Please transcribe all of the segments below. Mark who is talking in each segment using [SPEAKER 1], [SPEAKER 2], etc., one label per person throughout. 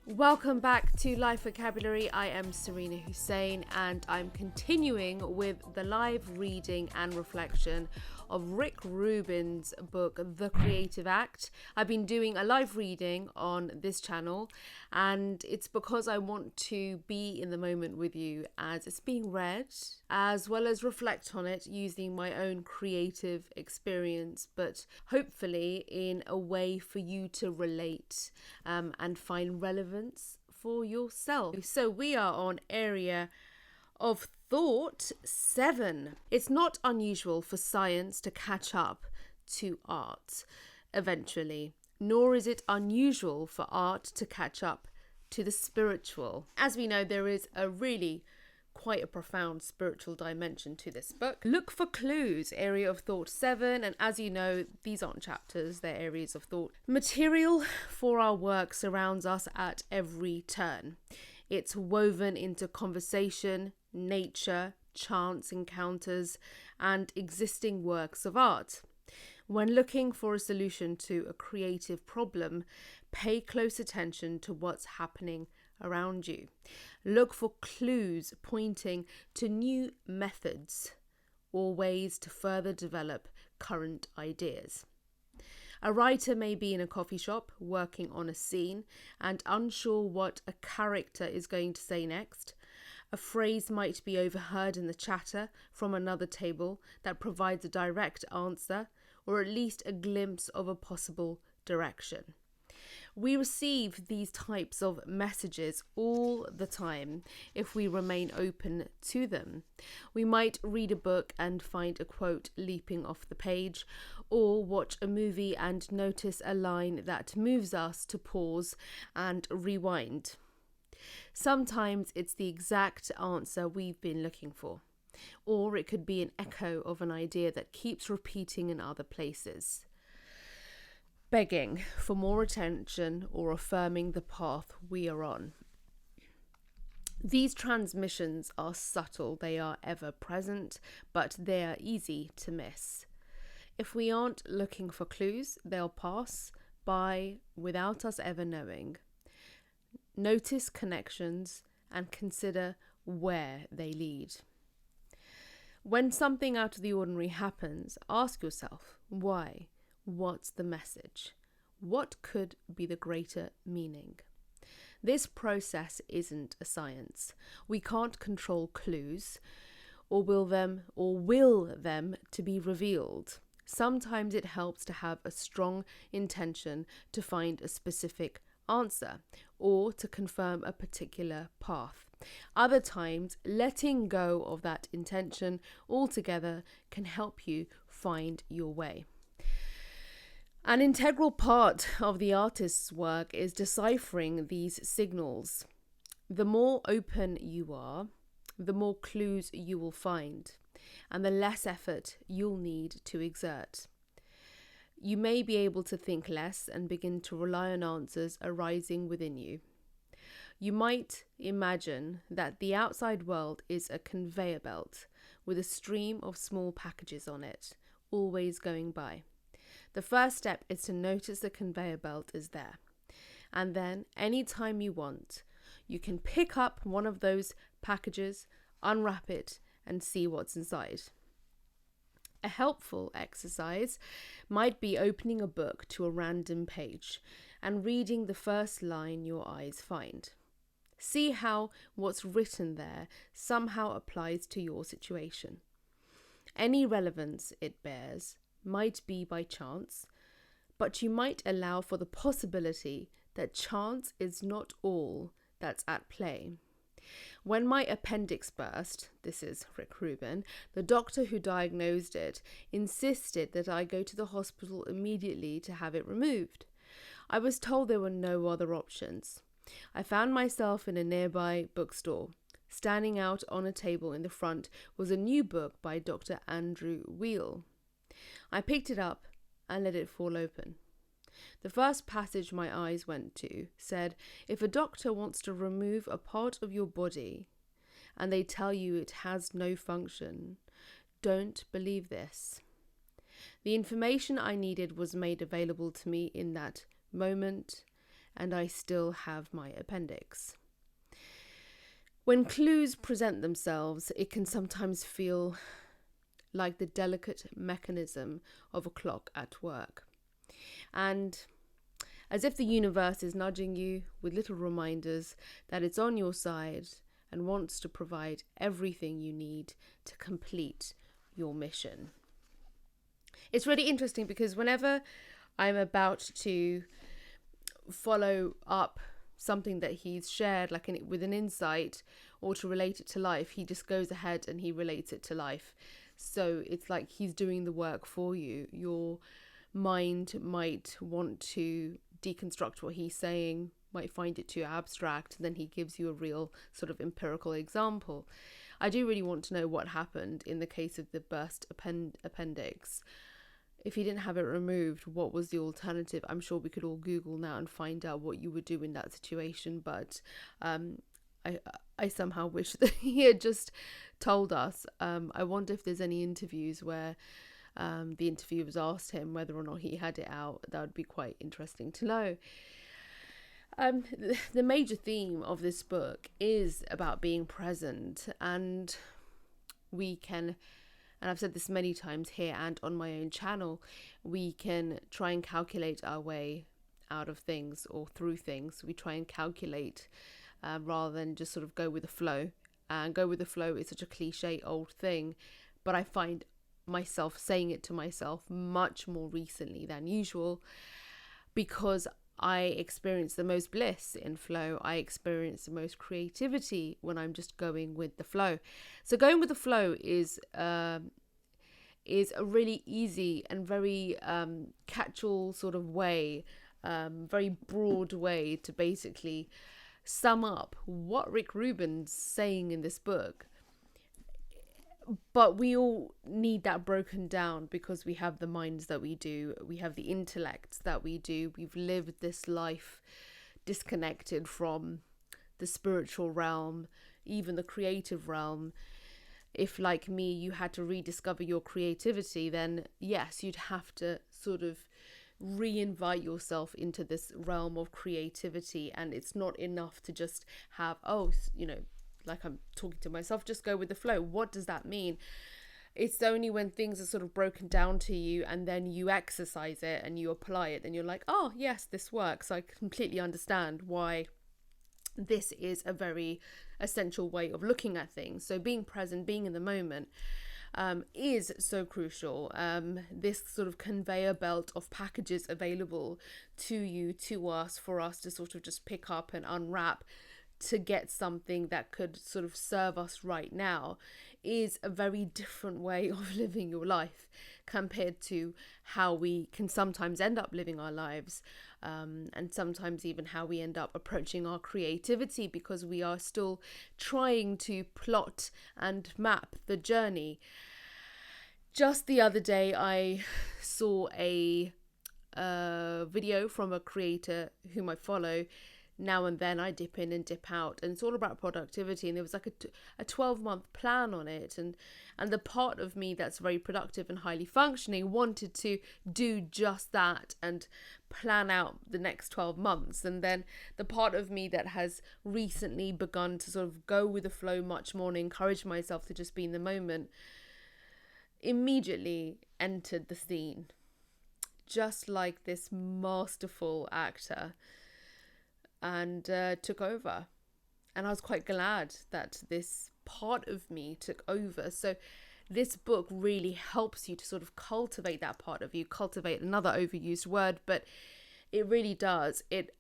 [SPEAKER 1] Welcome back to Life Vocabulary. I am Serena Hussein and I'm continuing with the live reading and reflection of Rick Rubin's book, The Creative Act. I've been doing a live reading on this channel and it's because I want to be in the moment with you as it's being read, as well as reflect on it using my own creative experience, but hopefully in a way for you to relate and find relevance for yourself. So we are on area of thought 7. It's not unusual for science to catch up to art eventually, nor is it unusual for art to catch up to the spiritual. As we know, there is quite a profound spiritual dimension to this book. Look for clues, area of thought 7, and as you know, these aren't chapters, they're areas of thought. Material for our work surrounds us at every turn. It's woven into conversation, nature, chance encounters, and existing works of art. When looking for a solution to a creative problem, pay close attention to what's happening around you. Look for clues pointing to new methods or ways to further develop current ideas. A writer may be in a coffee shop working on a scene and unsure what a character is going to say next. A phrase might be overheard in the chatter from another table that provides a direct answer or at least a glimpse of a possible direction. We receive these types of messages all the time if we remain open to them. We might read a book and find a quote leaping off the page, or watch a movie and notice a line that moves us to pause and rewind. Sometimes it's the exact answer we've been looking for, or it could be an echo of an idea that keeps repeating in other places, begging for more attention or affirming the path we are on. These transmissions are subtle, they are ever present, but they are easy to miss. If we aren't looking for clues, they'll pass by without us ever knowing. Notice connections and consider where they lead. When something out of the ordinary happens, ask yourself, why? What's the message? What could be the greater meaning? This process isn't a science. We can't control clues or will them to be revealed. Sometimes it helps to have a strong intention to find a specific answer or to confirm a particular path. Other times, letting go of that intention altogether can help you find your way. An integral part of the artist's work is deciphering these signals. The more open you are, the more clues you will find, and the less effort you'll need to exert. You may be able to think less and begin to rely on answers arising within you. You might imagine that the outside world is a conveyor belt with a stream of small packages on it, always going by. The first step is to notice the conveyor belt is there. And then, anytime you want, you can pick up one of those packages, unwrap it, and see what's inside. A helpful exercise might be opening a book to a random page and reading the first line your eyes find. See how what's written there somehow applies to your situation. Any relevance it bears might be by chance, but you might allow for the possibility that chance is not all that's at play. When my appendix burst, this is Rick Rubin, the doctor who diagnosed it insisted that I go to the hospital immediately to have it removed. I was told there were no other options. I found myself in a nearby bookstore. Standing out on a table in the front was a new book by Dr. Andrew Weil. I picked it up and let it fall open. The first passage my eyes went to said, if a doctor wants to remove a part of your body and they tell you it has no function, don't believe this. The information I needed was made available to me in that moment, and I still have my appendix. When clues present themselves, it can sometimes feel like the delicate mechanism of a clock at work. And as if the universe is nudging you with little reminders that it's on your side and wants to provide everything you need to complete your mission. It's really interesting because whenever I'm about to follow up something that he's shared, like with an insight, or to relate it to life, he just goes ahead and he relates it to life. So it's like he's doing the work for you. Your mind might want to deconstruct what he's saying, might find it too abstract, and then he gives you a real sort of empirical example. I do really want to know what happened in the case of the burst appendix. If he didn't have it removed, what was the alternative? I'm sure we could all Google now and find out what you would do in that situation, but I somehow wish that he had just told us. I wonder if there's any interviews where the interviewers asked him whether or not he had it out. That would be quite interesting to know. The major theme of this book is about being present, and we can, and I've said this many times here and on my own channel, we can try and calculate our way out of things or through things. We try and calculate rather than just sort of go with the flow. And go with the flow is such a cliche old thing, but I find myself saying it to myself much more recently than usual, because I experience the most bliss in flow. I experience the most creativity when I'm just going with the flow. So going with the flow is a really easy and very catch-all sort of way, very broad way to basically sum up what Rick Rubin's saying in this book. But we all need that broken down because we have the minds that we do. We have the intellects that we do. We've lived this life disconnected from the spiritual realm, even the creative realm. If, like me, you had to rediscover your creativity, then yes, you'd have to sort of re-invite yourself into this realm of creativity. And it's not enough to just have, like I'm talking to myself, just go with the flow. What does that mean? It's only when things are sort of broken down to you and then you exercise it and you apply it, and you're like, oh yes, this works. I completely understand why this is a very essential way of looking at things. So being present, being in the moment, is so crucial. This sort of conveyor belt of packages available to you, to us, for us to sort of just pick up and unwrap to get something that could sort of serve us right now, is a very different way of living your life compared to how we can sometimes end up living our lives, and sometimes even how we end up approaching our creativity, because we are still trying to plot and map the journey. Just the other day I saw a video from a creator whom I follow. Now and then I dip in and dip out, and it's all about productivity, and there was like a 12-month plan on it, and the part of me that's very productive and highly functioning wanted to do just that and plan out the next 12 months. And then the part of me that has recently begun to sort of go with the flow much more and encourage myself to just be in the moment immediately entered the scene, just like this masterful actor, and took over. And I was quite glad that this part of me took over. So this book really helps you to sort of cultivate that part of you. Cultivate, another overused word, but it really does. It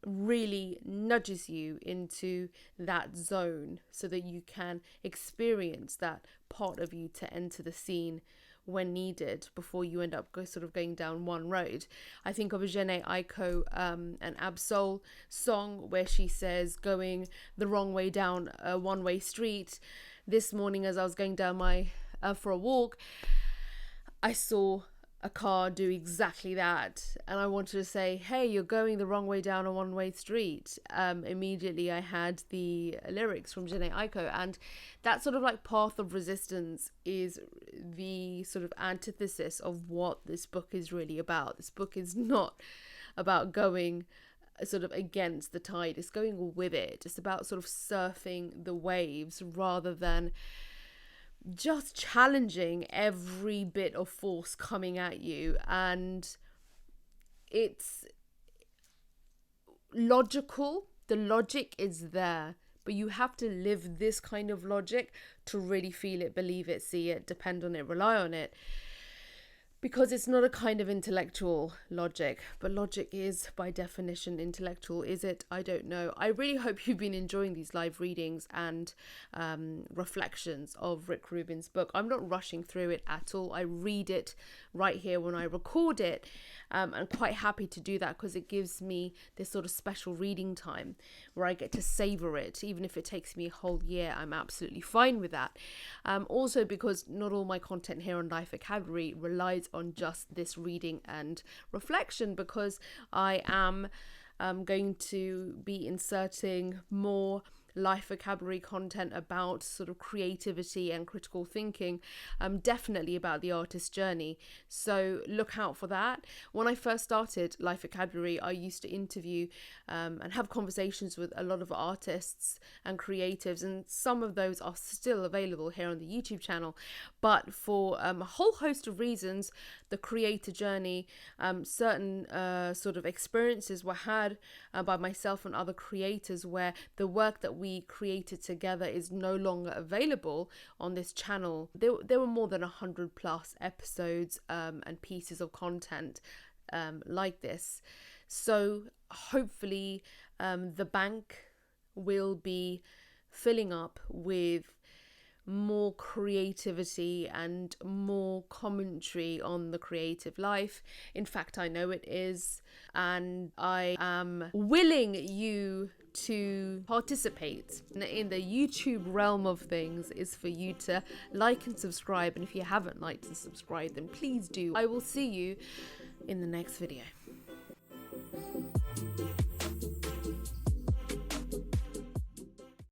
[SPEAKER 1] really nudges you into that zone so that you can experience that part of you to enter the scene when needed, before you end up going down one road. I think of a Jhené Aiko and Absol song where she says, going the wrong way down a one-way street. This morning as I was going down for a walk, I saw a car do exactly that, and I wanted to say, hey, you're going the wrong way down a one-way street. Immediately I had the lyrics from Jhené Aiko, and that sort of like path of resistance is the sort of antithesis of what this book is really about. This book is not about going sort of against the tide. It's going with it. It's about sort of surfing the waves rather than just challenging every bit of force coming at you. And it's logical. The logic is there, but you have to live this kind of logic to really feel it, believe it, see it, depend on it, rely on it. Because it's not a kind of intellectual logic, but logic is by definition intellectual. Is it? I don't know. I really hope you've been enjoying these live readings and reflections of Rick Rubin's book. I'm not rushing through it at all. I read it right here when I record it. I'm quite happy to do that because it gives me this sort of special reading time where I get to savor it. Even if it takes me a whole year, I'm absolutely fine with that. Also because not all my content here on Life Vocabulary relies on just this reading and reflection, because I am going to be inserting more life vocabulary content about sort of creativity and critical thinking, definitely about the artist's journey. So look out for that. When I first started Life Vocabulary, I used to interview and have conversations with a lot of artists and creatives, and some of those are still available here on the YouTube channel. But for a whole host of reasons, the creator journey, certain sort of experiences were had by myself and other creators where the work that we created together is no longer available on this channel. There were more than 100 plus episodes and pieces of content like this. So hopefully the bank will be filling up with more creativity and more commentary on the creative life. In fact, I know it is, and I am willing you to participate in the YouTube realm of things is for you to like and subscribe, and if you haven't liked and subscribed, then please do. I will see you in the next video.